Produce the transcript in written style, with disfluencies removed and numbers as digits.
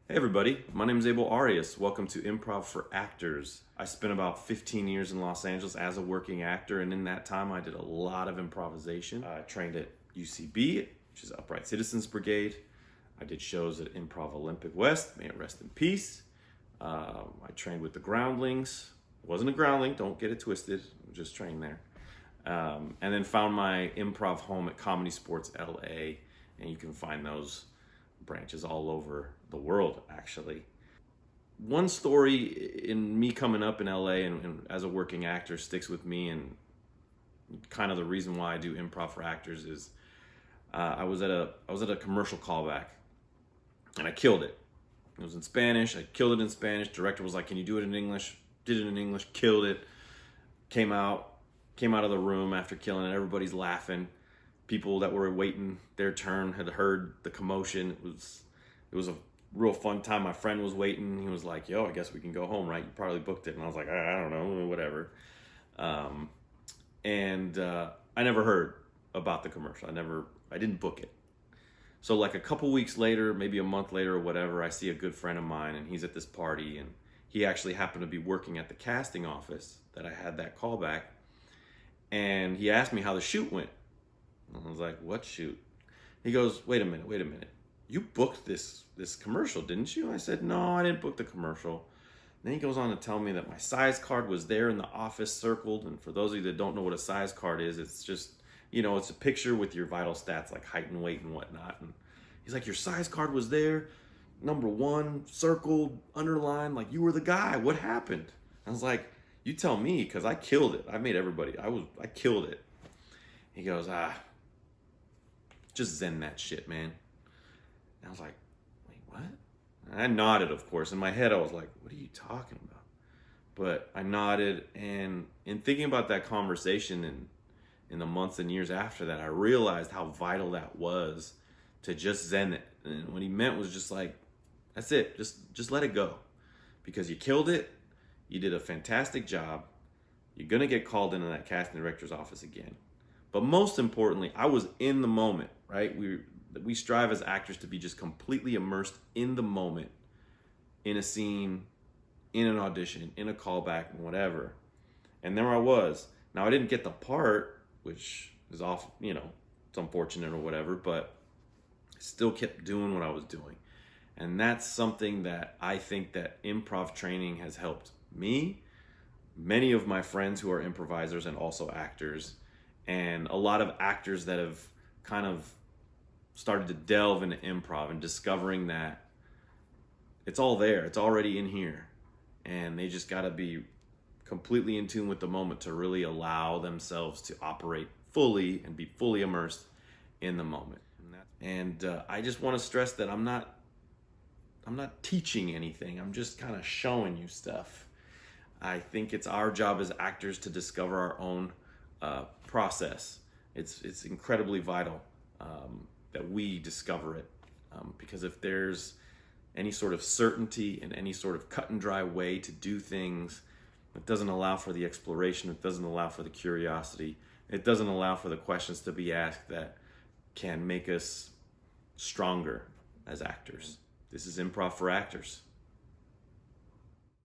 Hey everybody, my name is Abel Arias. Welcome to Improv for Actors. I spent about 15 years in Los Angeles as a working actor, and in that time I did a lot of improvisation. I trained at UCB, which is Upright Citizens Brigade. I did shows at Improv Olympic West, may it rest in peace. I trained with the Groundlings. I wasn't a groundling, don't get it twisted, I just trained there. And then found my improv home at Comedy Sports LA, and you can find those branches all over the world, actually. One story in me coming up in LA and as a working actor sticks with me, and kind of the reason why I do improv for actors is I was at a commercial callback and I killed it. It was in Spanish. I killed it in Spanish. Director was like, "Can you do it in English?" Did it in English. Killed it. Came out of the room after killing it. Everybody's laughing. People that were waiting their turn had heard the commotion. It was a real fun time. My friend was waiting. He was like, "Yo, I guess we can go home, right? You probably booked it." And I was like, "I don't know, whatever." I never heard about the commercial. I didn't book it. So like a couple weeks later, maybe a month later or whatever, I see a good friend of mine and he's at this party, and he actually happened to be working at the casting office that I had that callback. And he asked me how the shoot went. I was like, "What shoot?" He goes, wait a minute. You booked this commercial, didn't you?" I said, "No, I didn't book the commercial." Then he goes on to tell me that my size card was there in the office circled. And for those of you that don't know what a size card is, it's just, it's a picture with your vital stats like height and weight and whatnot. And he's like, "Your size card was there, number 1, circled, underlined, like you were the guy. What happened?" I was like, "You tell me, because I killed it. I made everybody, I killed it." He goes, "Just zen that shit, man." And I was like, "Wait, what?" And I nodded, of course. In my head, I was like, "What are you talking about?" But I nodded, and in thinking about that conversation and in the months and years after that, I realized how vital that was to just zen it. And what he meant was just like, that's it. Just let it go. Because you killed it. You did a fantastic job. You're going to get called into that casting director's office again. But most importantly, I was in the moment, right? We strive as actors to be just completely immersed in the moment, in a scene, in an audition, in a callback, whatever. And there I was. Now I didn't get the part, which is off, it's unfortunate or whatever, but I still kept doing what I was doing. And that's something that I think that improv training has helped me, many of my friends who are improvisers and also actors, and a lot of actors that have kind of started to delve into improv and discovering that it's all there, it's already in here, and they just got to be completely in tune with the moment to really allow themselves to operate fully and be fully immersed in the moment. And I just want to stress that I'm not teaching anything. I'm just kind of showing you stuff. I think it's our job as actors to discover our own process. It's incredibly vital that we discover it, because if there's any sort of certainty and any sort of cut and dry way to do things, it doesn't allow for the exploration, it doesn't allow for the curiosity, it doesn't allow for the questions to be asked that can make us stronger as actors. This is Improv for Actors.